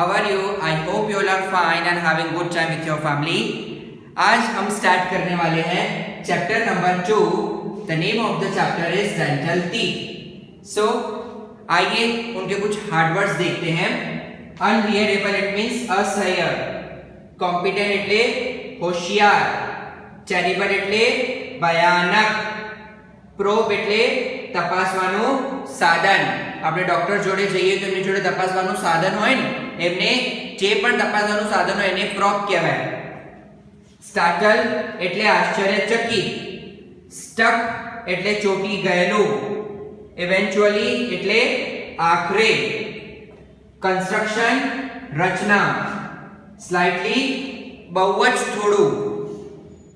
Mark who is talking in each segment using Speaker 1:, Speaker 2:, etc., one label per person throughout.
Speaker 1: How are you? I hope you all are fine and having good time with your family. आज हम start करने वाले हैं chapter number 2. The name of the chapter is dental teeth. So आइए उनके कुछ hard words देखते हैं. Unhearable it means असह्य. Competent એટલે હોશિયાર. Terrible એટલે ભયાનક. Probe એટલે તપાસવાનું સાધન. આપણે ડોક્ટર જોડે જઈએ તો એમની જોડે તપાસવાનું સાધન હોય ને, એમને જે પણ તપાસવાનું સાધન હોય એને પ્રોબ કહેવાય. સ્ટાર્ટલ એટલે આશ્ચર્યચકિત. સ્ટક એટલે ચોંટી ગયેલું. ઇવેન્ચ્યુઅલી એટલે આખરે. કન્સ્ટ્રક્શન રચના. સ્લાઇટલી બહુ જ થોડું.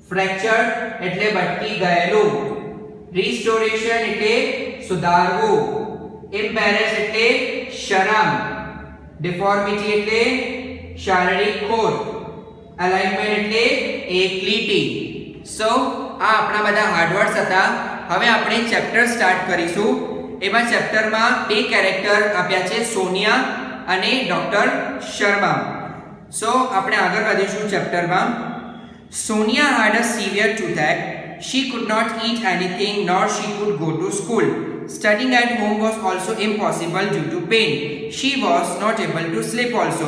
Speaker 1: ફ્રેક્ચર એટલે ભટકી ગયેલું. રિસ્ટોરેશન એટલે સુધારવું. ઇમ્બેરેસ એટલે શરમ. ડિફોર્મિટી એટલે શારીરિક ખોટ. અલાઇનમેન્ટ એટલે એક લીટી. સો આ આપણા બધા હાર્ડવર્ડ્સ હતા. હવે આપણે ચેપ્ટર સ્ટાર્ટ કરીશું. એમાં ચેપ્ટરમાં બે કેરેક્ટર આપ્યા છે, સોનિયા અને ડોક્ટર શર્મા. સો આપણે આગળ વધીશું ચેપ્ટરમાં. Sonia had a severe toothache. She could not eat anything nor she could go to school. Studying at home was also impossible due to pain. She was not able to sleep also.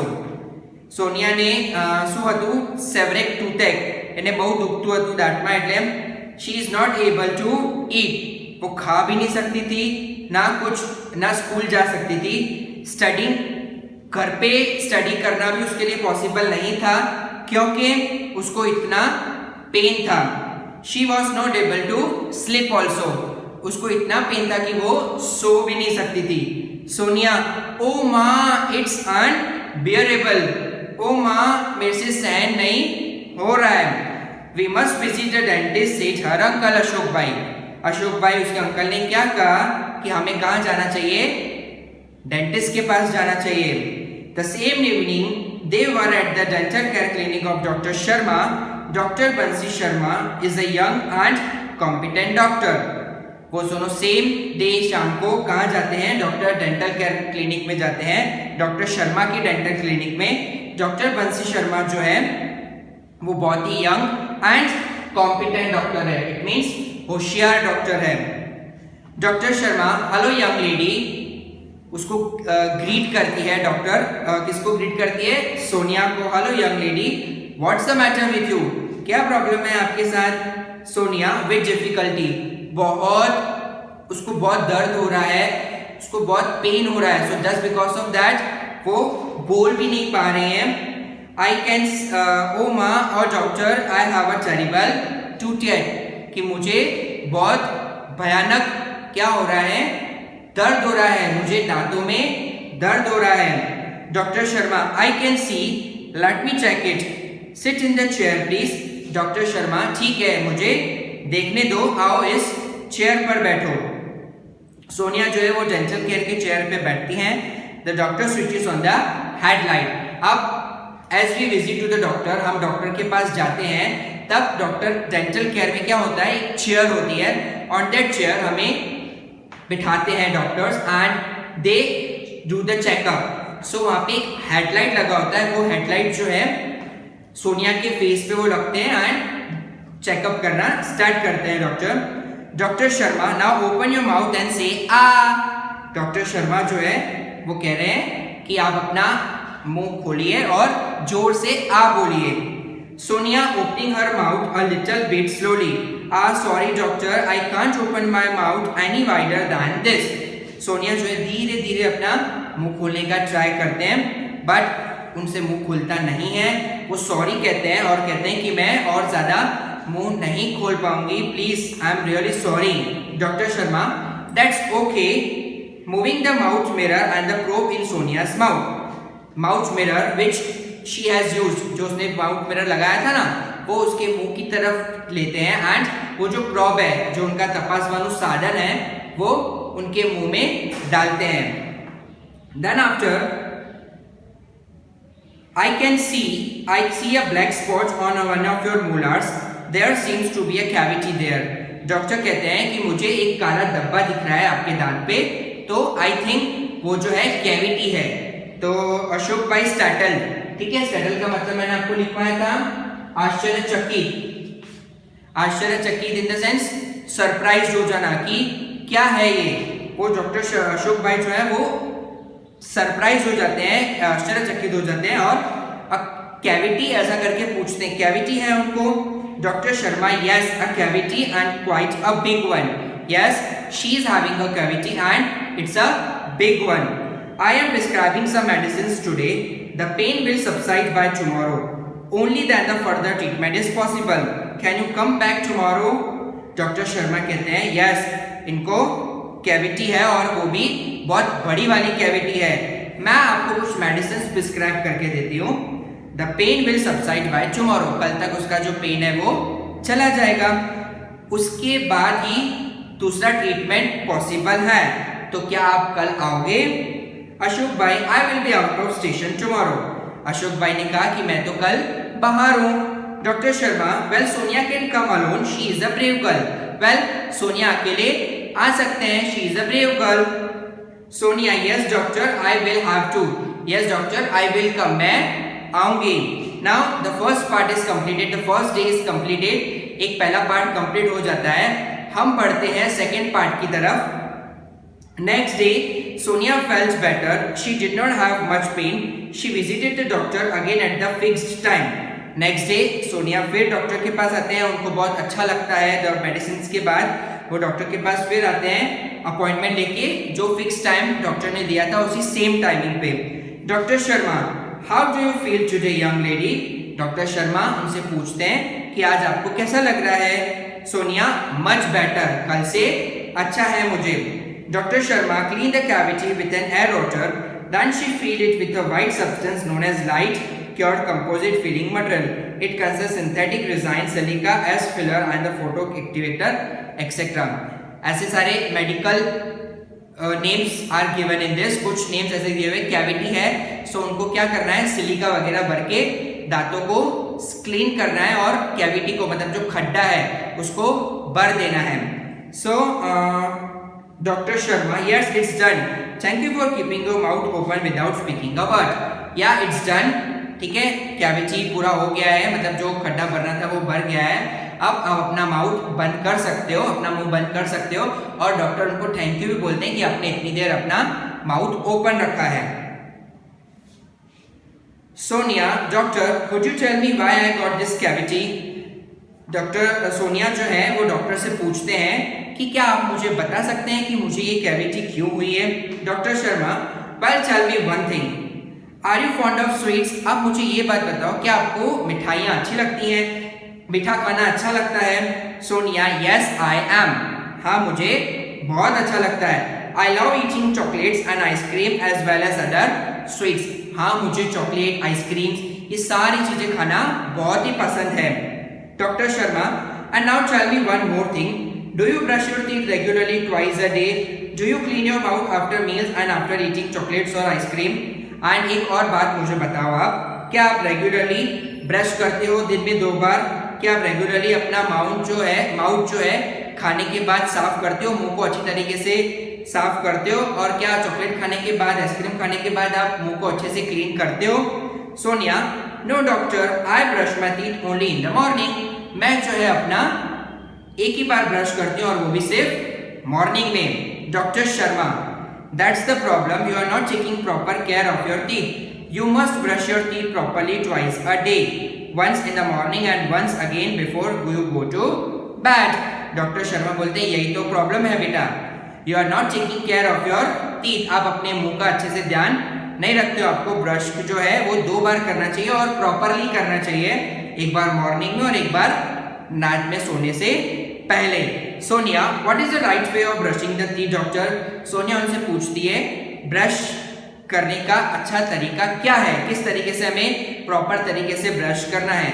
Speaker 1: Sonia ને શું હતું? સેવરેક ટૂથેક. એને બહુ દુખતું હતું દાંતમાં, એટલે she is not able to eat. वो खा भी नहीं सकती थी, ना स्कूल जा सकती थी. स्टडिंग, घर पे स्टडी करना भी उसके लिए पॉसिबल नहीं था क्योंकि उसको इतना पेन था. She was not able to sleep also. उसको इतना पेन था कि वो सो भी नहीं सकती थी. सोनिया, ओ माँ इट्स अनबियरेबल. ओ माँ मेरे से सहन नहीं हो रहा है. We must visit the dentist, said her uncle Ashok bhai. Ashok भाई उसके अंकल ने क्या कहा कि हमें कहाँ जाना चाहिए? डेंटिस्ट के पास जाना चाहिए. The same evening they were at the dental care clinic of Dr. Sharma. Dr. Bansi Sharma is a young and competent doctor. वो दोनों सेम डे शाम को कहाँ जाते हैं? डॉक्टर डेंटल केयर क्लिनिक में जाते हैं, डॉक्टर शर्मा की डेंटल क्लिनिक में. डॉक्टर बंसी शर्मा जो है वो बहुत ही यंग एंड कॉम्पिटेंट डॉक्टर है. इट मीन्स होशियार डॉक्टर है. Doctor Sharma, hello young lady, उसको ग्रीट करती है डॉक्टर. किसको ग्रीट करती है? सोनिया को. Hello young lady, what's the matter with you? क्या प्रॉब्लम है आपके साथ? Sonia, with difficulty. उसको बहुत दर्द हो रहा है, उसको बहुत पेन हो रहा है. So just because of that वो बोल भी नहीं पा रहे हैं. आई कैन ओ माँ और doctor, I have a terrible toothache. कि मुझे बहुत भयानक क्या हो रहा है? दर्द हो रहा है, मुझे दांतों में दर्द हो रहा है. Doctor Sharma, I can see, let me check it. Sit in the chair please. Doctor Sharma, ठीक है, मुझे देखने दो, आओ इस चेयर पर बैठो. सोनिया जो है वो डेंटल केयर के चेयर पे बैठती हैं. The doctor switches on the headlight. अब as we visit to the doctor, हम डॉक्टर के पास जाते हैं, तब डॉक्टर डेंटल केयर में क्या होता है? एक चेयर होती है. ऑन दैट चेयर हमें बिठाते हैं doctors and they do the checkup. So वहाँ पे एक हेडलाइट लगा होता है. वो हेडलाइट जो है सोनिया के फेस पे वो लगते हैं एंड चेकअप करना स्टार्ट करते हैं doctor. Doctor Sharma, now open your mouth and से आ. डॉक्टर शर्मा जो है वो कह रहे हैं कि आप अपना मुंह खोलिए और जोर से आ बोलिए. Sonia opening her mouth a little bit slowly. Sorry doctor, I can't open my mouth any wider than this. Sonia जो है धीरे धीरे अपना मुंह खोलने का ट्राई करते हैं, बट उनसे मुंह खुलता नहीं है. वो सॉरी कहते हैं और कहते हैं कि मैं और ज्यादा मुंह नहीं खोल पाऊंगी, please I am really sorry. Doctor Sharma, that's okay. Moving the mouth mirror and the probe in सोनियाज mouth. Mouth mirror which she has used, जो उसने माउथ मिरर लगाया था ना, वो उसके मुंह की तरफ लेते हैं एंड वो जो प्रोब है, जो उनका तपासवानु साधन है, वो उनके मुंह में डालते हैं. Then after I see a black spot on one of your molars. There seems to be a cavity there. Doctor कहते हैं कि मुझे एक काला धब्बा दिख रहा है आपके दांत पे, तो आई थिंक वो जो है कैविटी है. तो अशोक भाई स्टार्टल, ठीक है, स्टार्टल का मतलब मैंने आपको लिखवाया था आश्चर्यचकित, आश्चर्यचकित इन द सेंस सरप्राइज हो जाना कि क्या है ये, वो डॉक्टर अशोक भाई जो है वो सरप्राइज हो जाते हैं, आश्चर्यचकित हो जाते हैं और कैविटी ऐसा करके पूछते हैं, कैविटी है उनको, doctor Sharma yes a cavity and quite a big one, yes she is having a cavity and it's a big one. I am prescribing some medicines today. The pain will subside by tomorrow. Only then the further treatment is possible. Can you come back tomorrow? Doctor Sharma कहते हैं yes, इनको cavity है और वो भी बहुत बड़ी वाली कैविटी है, मैं आपको कुछ मेडिसिन प्रिस्क्राइब करके देती हूँ. The pain will subside by tomorrow, कल तक उसका जो पेन है वो चला जाएगा, उसके बाद ही दूसरा ट्रीटमेंट पॉसिबल है. तो क्या आप कल आओगे? Ashok bhai I will be out of station tomorrow. Ashok bhai ने कहा कि मैं तो कल बाहर हूँ. Doctor Sharma well Sonia can come alone, she is a brave girl. Well Sonia अकेले आ सकते हैं, she is a brave girl. Sonia yes doctor I will have to, yes doctor I will come, मैं आऊंगी. Now the first part is completed, the first day is completed. एक पहला part complete हो जाता है. हम बढ़ते हैं सेकेंड पार्ट की तरफ. Next day, Sonia felt better. She did not have much pain. She visited the doctor again at the fixed time. Next day, Sonia फिर डॉक्टर के पास आते हैं. उनको बहुत अच्छा लगता है द मेडिसिन के बाद. वो डॉक्टर के पास फिर आते हैं अपॉइंटमेंट लेके, जो फिक्स टाइम डॉक्टर ने दिया था उसी सेम टाइमिंग पे. Doctor Sharma how do you feel today young lady. Doctor Sharma उनसे पूछते हैं कि आज आपको कैसा लग रहा है. सोनिया मच बेटर, कल से अच्छा है मुझे. Dr. Sharma cleaned the cavity with an air rotor. Then she filled it with a white substance known as light cured composite filling material. It consists synthetic resin, silica as filler and the photo activator, etc. ऐसे सारे medical names are given in this. कुछ names ऐसे दिए हुए, cavity है सो उनको क्या करना है, सिलिका वगैरह भर के दांतों को क्लीन करना है और कैविटी को मतलब जो खड्डा है उसको भर देना है. सो Dr. Sharma, yes, it's done. Thank you for keeping your mouth open without speaking a word. Yeah, it's done. ठीक है, कैविटी पूरा हो गया है, मतलब जो खड्डा भरना था वो भर गया है. अब आप अपना माउथ बंद कर सकते हो, अपना मुंह बंद कर सकते हो. और डॉक्टर उनको थैंक यू भी बोलते हैं कि आपने इतनी देर अपना माउथ ओपन रखा है. Sonia doctor could you tell me why I got this cavity? Doctor Sonia जो है वो डॉक्टर से पूछते हैं कि क्या आप मुझे बता सकते हैं कि मुझे ये कैविटी क्यों हुई है. Doctor Sharma well tell me one thing, are you fond of sweets. आप मुझे ये बात बताओ क्या आपको मिठाइयाँ अच्छी लगती हैं, मीठा खाना अच्छा लगता है. सोनिया यस आई एम, हाँ मुझे बहुत अच्छा लगता है. I love eating chocolates and ice cream as well as other sweets. हाँ मुझे चॉकलेट, आइसक्रीम ये सारी चीजें खाना बहुत ही पसंद है. Doctor Sharma and now tell me one more thing, do you brush your teeth regularly twice a day? Do you clean your mouth after meals and after eating chocolates or ice cream? And एक और बात मुझे बताओ आप, क्या आप regularly brush करते हो दिन में 2 बार? क्या आप रेगुलरली अपना माउथ जो है खाने के बाद साफ करते हो, मुंह को अच्छी तरीके से साफ करते हो? और क्या चॉकलेट खाने के बाद, आइसक्रीम खाने के बाद आप मुंह को अच्छे से क्लीन करते हो? Sonia no doctor I brush my teeth only in the morning. मैं जो है अपना एक ही बार ब्रश करती हूँ और वो भी सिर्फ मॉर्निंग में. Doctor Sharma that's the problem, you are not taking proper care of your teeth. You must brush your teeth properly twice a day, once in the morning and once again before you go to bed. Doctor Sharma बोलते हैं यही तो problem है बेटा, you are not taking care of your teeth. आप अपने मुंह का अच्छे से ध्यान नहीं रखते हो. आपको ब्रश जो है वो 2 बार करना चाहिए और प्रॉपरली करना चाहिए, एक बार मॉर्निंग में और एक बार नाइट में सोने से पहले. Sonia what is the right way of brushing the teeth. Doctor Sonia उनसे पूछती है ब्रश करने का अच्छा तरीका क्या है, किस तरीके से हमें प्रॉपर तरीके से ब्रश करना है.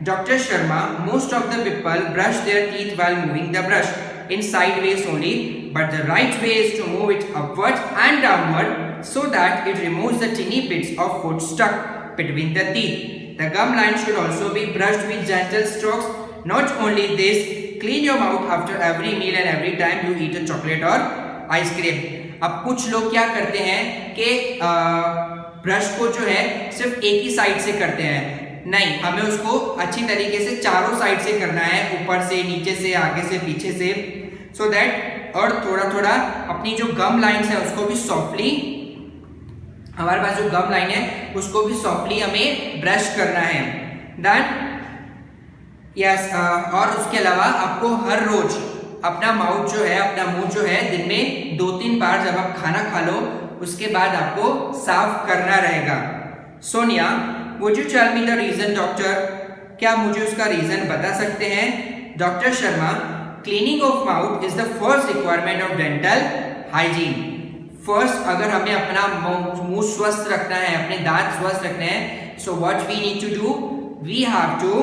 Speaker 1: Doctor Sharma most of the people brush their teeth while moving the brush in sideways only, but the right way is to move it upward and downward so that it removes the tiny bits of food stuck between the teeth. The gum line should also be brushed with gentle strokes. Not only this, clean your mouth after every meal and every time you eat a chocolate or ice cream. अब कुछ लोग क्या करते हैं कि brush को जो है सिर्फ एक ही साइड से करते हैं, नहीं, हमें उसको अच्छी तरीके से चारों साइड से करना है, ऊपर से, नीचे से, आगे से, पीछे से, सो दैट, और थोड़ा थोड़ा अपनी जो गम लाइन्स है उसको भी सॉफ्टली, हमारे पास जो गम लाइन है उसको भी सॉफ्टली हमें ब्रश करना है। देन यस, और उसके अलावा आपको हर रोज अपना माउथ जो है, अपना मुंह जो है दिन में 2-3 बार जब आप खाना खा लो उसके बाद आपको साफ करना रहेगा। Sonia, would you tell me the reason doctor, क्या मुझे उसका रीजन बता सकते हैं? Doctor Sharma, cleaning of mouth is the first requirement of dental hygiene. First, अगर हमें अपना मुंह स्वस्थ रखना है, अपने दांत स्वस्थ रखने हैं, so what we need to do, we have to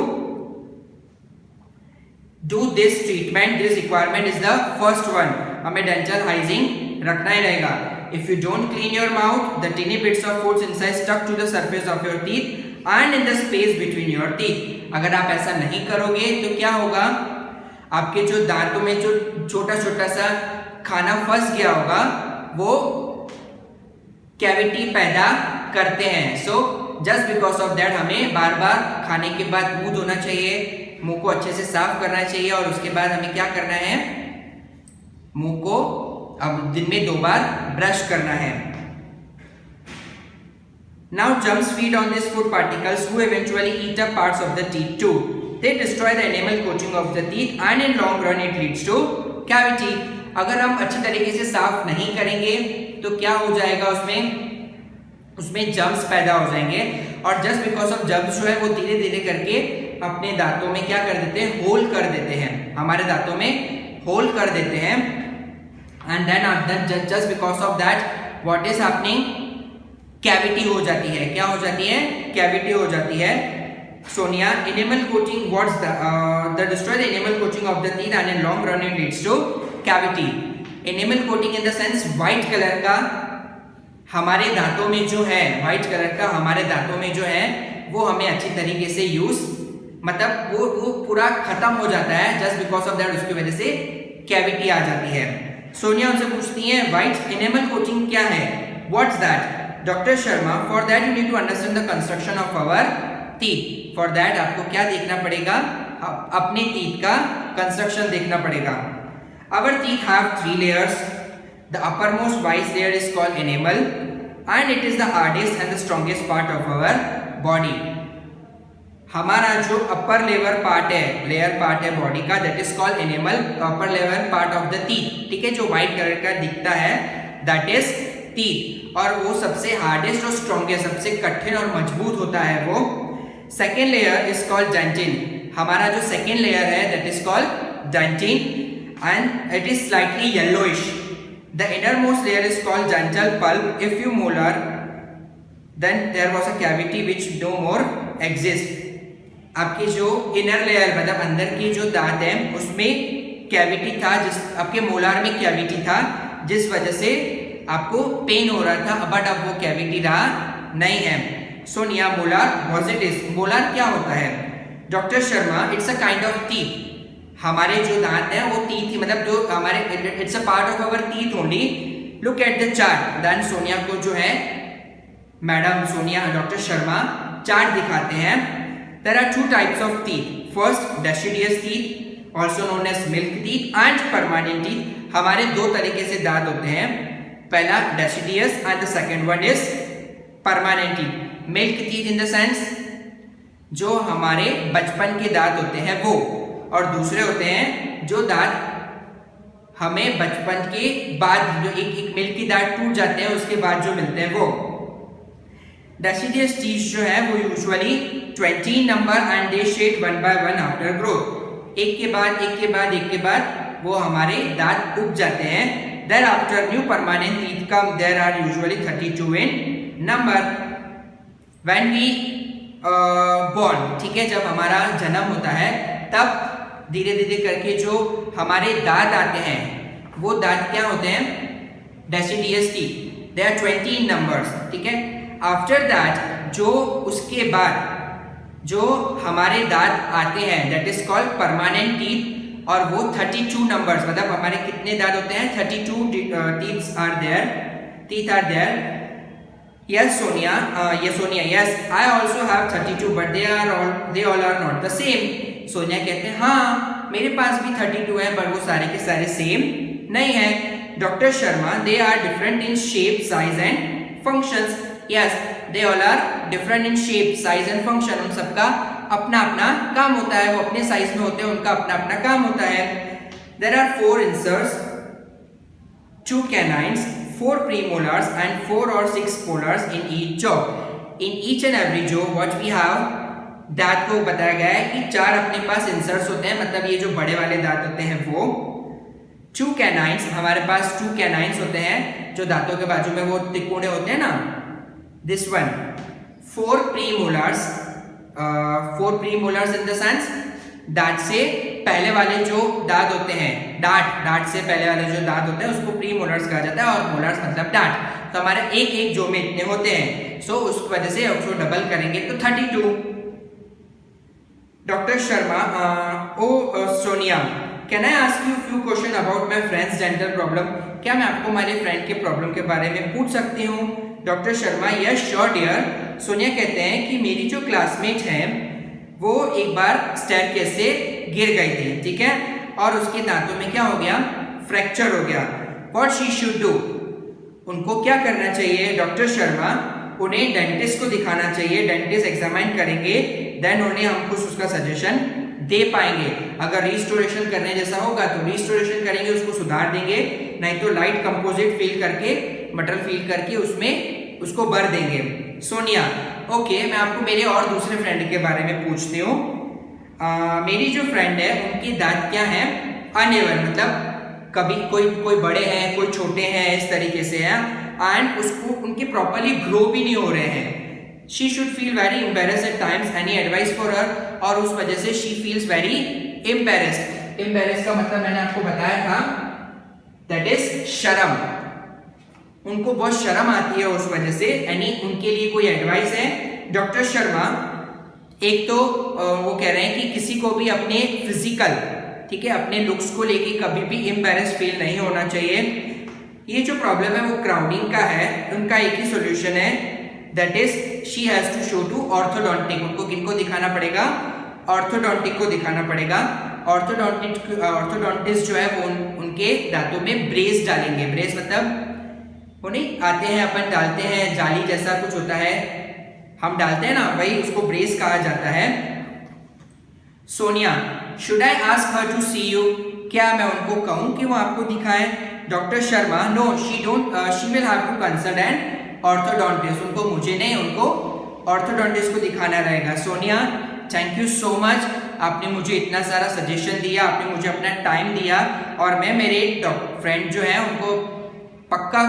Speaker 1: do this treatment, this requirement is the first one, हमें डेंटल हाइजीन रखना ही रहेगा। If you don't clean your mouth, the tiny bits of foods inside stuck to the surface of your teeth and in the space between your teeth. अगर आप ऐसा नहीं करोगे तो क्या होगा, आपके जो दांतों में जो छोटा छोटा सा खाना फंस गया होगा वो कैविटी पैदा करते हैं। So just because of that हमें बार बार खाने के बाद मुंह धोना चाहिए, मुंह को अच्छे से साफ करना चाहिए, और उसके बाद हमें क्या करना है, मुंह को अब दिन में 2 बार ब्रश करना है। Now germs feed on these food particles who eventually eat up parts of the teeth too. They destroy the enamel coating of the teeth and in long run it leads to cavity. अगर हम अच्छी तरीके से साफ नहीं करेंगे तो क्या हो जाएगा, उसमें जर्म्स पैदा हो जाएंगे, और जस्ट बिकॉज ऑफ जर्म्स जो है वो धीरे धीरे करके अपने दांतों में क्या कर देते हैं, होल कर देते हैं, हमारे दांतों में होल कर देते हैं। And then just because of that, what is happening? Cavity हो जाती है। क्या हो जाती है? कैविटी हो जाती है। Sonia, enamel coating, what's the destroy the enamel coating of the teeth and in long run it leads to cavity. Enamel coating in the sense white colour का हमारे दांतों में जो है, व्हाइट कलर का हमारे दांतों में जो है वो हमें अच्छी तरीके से यूज, मतलब वो पूरा खत्म हो जाता है, जस्ट बिकॉज ऑफ दैट उसकी वजह से कैविटी आ जाती है। सोनिया उनसे पूछती है व्हाइट एनेमल कोटिंग क्या है, what's that? Doctor Sharma, for that you need to understand the construction of our teeth. For that आपको क्या देखना पड़ेगा, अपने टीथ का कंस्ट्रक्शन देखना पड़ेगा। Our teeth have 3 layers, the uppermost wise layer is called enamel and it is the hardest and the strongest part of our body. हमारा जो अपर लेयर पार्ट है बॉडी का, that is called enamel, upper layer part of the teeth, ठीक है, जो white colour का दिखता है दैट इज टीथ, और वो सबसे हार्डेस्ट और स्ट्रॉन्गेस्ट, सबसे कठिन और मजबूत होता है वो। Second layer is called dentin, हमारा जो सेकेंड लेयर है that is called dentin and it is slightly yellowish. The innermost layer is called dental pulp. If you molar then there was a cavity which no more exist. आपकी जो inner layer मतलब अंदर की जो दांत है उसमें कैविटी था, जिस आपके मोलार में कैविटी था, जिस वजह से आपको पेन हो रहा था, बट अब वो कैविटी रहा नहीं है। Sonia, molar what it is, molar क्या होता है? Doctor Sharma, it's a kind of teeth, हमारे जो दांत हैं वो टीथ ही, मतलब जो हमारे, it's a part of our teeth only. Look at the chart. देन सोनिया को जो है madam Sonia, doctor Sharma chart दिखाते हैं। There are 2 types of teeth. First, deciduous teeth, also known as milk teeth and permanent teeth. हमारे 2 तरीके से दांत होते हैं, पहला deciduous and the second one is permanent teeth. Milk teeth in the sense जो हमारे बचपन के दांत होते हैं वो, और दूसरे होते हैं जो दांत हमें बचपन के बाद, जो एक मिल्क की दांत टूट जाते हैं उसके बाद जो मिलते हैं वो। Deciduous teeth जो है वो usually 20 number and they shed 1 by 1 after growth, एक के बाद वो हमारे दांत उग जाते हैं। There after new permanent teeth come, there are usually 32 in number. When we born, ठीक है, जब हमारा जन्म होता है तब धीरे धीरे करके जो हमारे दांत आते हैं वो दांत क्या होते हैं, deciduous teeth, they are 20 numbers, ठीक है। आफ्टर दैट जो उसके बाद जो हमारे दांत आते हैं that is called permanent teeth, और वो 32 नंबर्स, मतलब हमारे कितने दांत होते हैं, 32 teeth are there. Yes, Sonia. Yes, Sonia. Yes, I also have 32, but they all are not the same. Sonia कहते हैं हाँ मेरे पास भी 32 है, पर वो सारे के सारे सेम नहीं है. Doctor Sharma, they are different in shape, size and functions. Yes, they all are different in shape, size and function. उन सबका अपना अपना काम होता है, वो अपने साइज में होते हैं, उनका अपना अपना काम होता है. There are 4 inserts, 2 canines, 4 premolars and 4 or 6 molars in each jaw. In each and every jaw what we have, दांत को बताया गया है कि 4 अपने पास इंसर्ट्स होते हैं, मतलब ये जो बड़े वाले दांत होते हैं वो. 2 canines, हमारे पास 2 canines होते हैं जो दांतों के बाजू में वो तिकोने होते हैं ना, this one. 4 premolars, 4 premolars in the sense दांत से पहले वाले जो दांत होते हैं, दांत से पहले वाले जो दांत होते हैं उसको प्रीमोलर्स कहा जाता है, और मोलर्स मतलब दांत. तो हमारे एक एक जो में इतने होते हैं, सो उस वजह से उसको डबल करेंगे तो 32. Doctor Sharma, Sonia, can I ask you few question about my friends dental problem? क्या मैं आपको हमारे फ्रेंड के प्रॉब्लम के बारे में पूछ सकती हूँ? Doctor Sharma, yes sure dear. Sonia कहते हैं कि मेरी जो क्लासमेट है वो एक बार स्टेयरकेस से गिर गई थी, ठीक है, और उसके दांतों में क्या हो गया, फ्रैक्चर हो गया. What she should do? उनको क्या करना चाहिए? डॉक्टर शर्मा, उन्हें डेंटिस्ट को दिखाना चाहिए, डेंटिस्ट एग्जामिन करेंगे, देन उन्हें हम कुछ उसका सजेशन दे पाएंगे. अगर रिस्टोरेशन करने जैसा होगा तो रिस्टोरेशन करेंगे, उसको सुधार देंगे, नहीं तो लाइट कंपोजिट फिल करके, मटेरियल फिल करके उसमें उसको भर देंगे. सोनिया, ओके, मैं आपको मेरे और दूसरे फ्रेंड के बारे में पूछती हूँ. मेरी जो फ्रेंड है उनकी दांत क्या है, अनइवन, मतलब कभी कोई बड़े हैं, कोई छोटे हैं, इस तरीके से है, एंड उसको उनके प्रॉपरली ग्रो भी नहीं हो रहे हैं. She should feel very embarrassed at times, any advice for her? और उस वजह से she feels very embarrassed. Embarrassed का मतलब मैंने आपको बताया था, दैट इज शर्म. उनको बहुत शर्म आती है उस वजह से. यानी उनके लिए कोई एडवाइस है? डॉक्टर शर्मा, एक तो वो कह रहे हैं कि किसी को भी अपने फिजिकल, ठीक है, अपने लुक्स को लेके कभी भी एम्बेरेस्ड फील नहीं होना चाहिए. ये जो प्रॉब्लम है वो क्राउडिंग का है. उनका एक ही सॉल्यूशन है, that is she has to show to orthodontic. उनको किनको दिखाना पड़ेगा? ऑर्थोडोंटिक को दिखाना पड़ेगा. ऑर्थोडोंटिस्ट जो है वो उनके दांतों में ब्रेस डालेंगे. ब्रेस मतलब वो नहीं आते हैं, अपन डालते हैं, जाली जैसा कुछ होता है, हम डालते हैं ना, वही उसको ब्रेस कहा जाता है. Sonia, should I ask her to see you? क्या मैं उनको कहूं कि वो आपको दिखाएं? Doctor Sharma, no, she will have to consult an orthodontist. उनको मुझे नहीं, उनको ऑर्थोडोंटिस्ट को दिखाना रहेगा. Sonia, thank you so much, आपने मुझे इतना सारा सजेशन दिया, आपने मुझे अपना टाइम दिया, और मैं मेरे फ्रेंड जो है उनको पक्का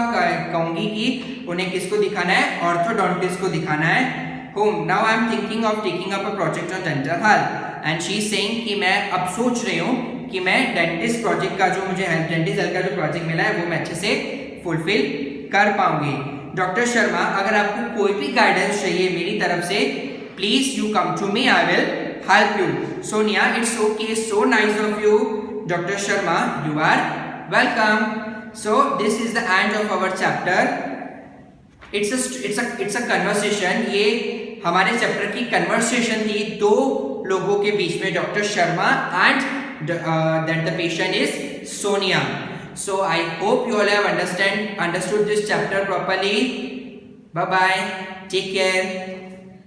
Speaker 1: कहूंगी कि उन्हें किसको दिखाना है? ऑर्थोडोंटिस्ट को दिखाना है. Home now I am thinking of taking up a project on dental health, and she is saying कि मैं अब सोच रही हूँ कि मैं डेंटिस्ट प्रोजेक्ट का जो मुझे डेंटिस्ट हेल्थ का जो प्रोजेक्ट मिला है वो मैं अच्छे से फुलफिल कर पाऊंगी. डॉक्टर शर्मा, अगर आपको कोई भी गाइडेंस चाहिए मेरी तरफ से, please you come to me, I will help you. Sonia, it's okay, so nice of you. Doctor Sharma, you are welcome. So this is the end of our chapter. It's a conversation. ये हमारे chapter की conversation थी दो लोगों के बीच में, doctor Sharma and that the patient is Sonia. So I hope you all have understood this chapter properly. Bye bye. Take care.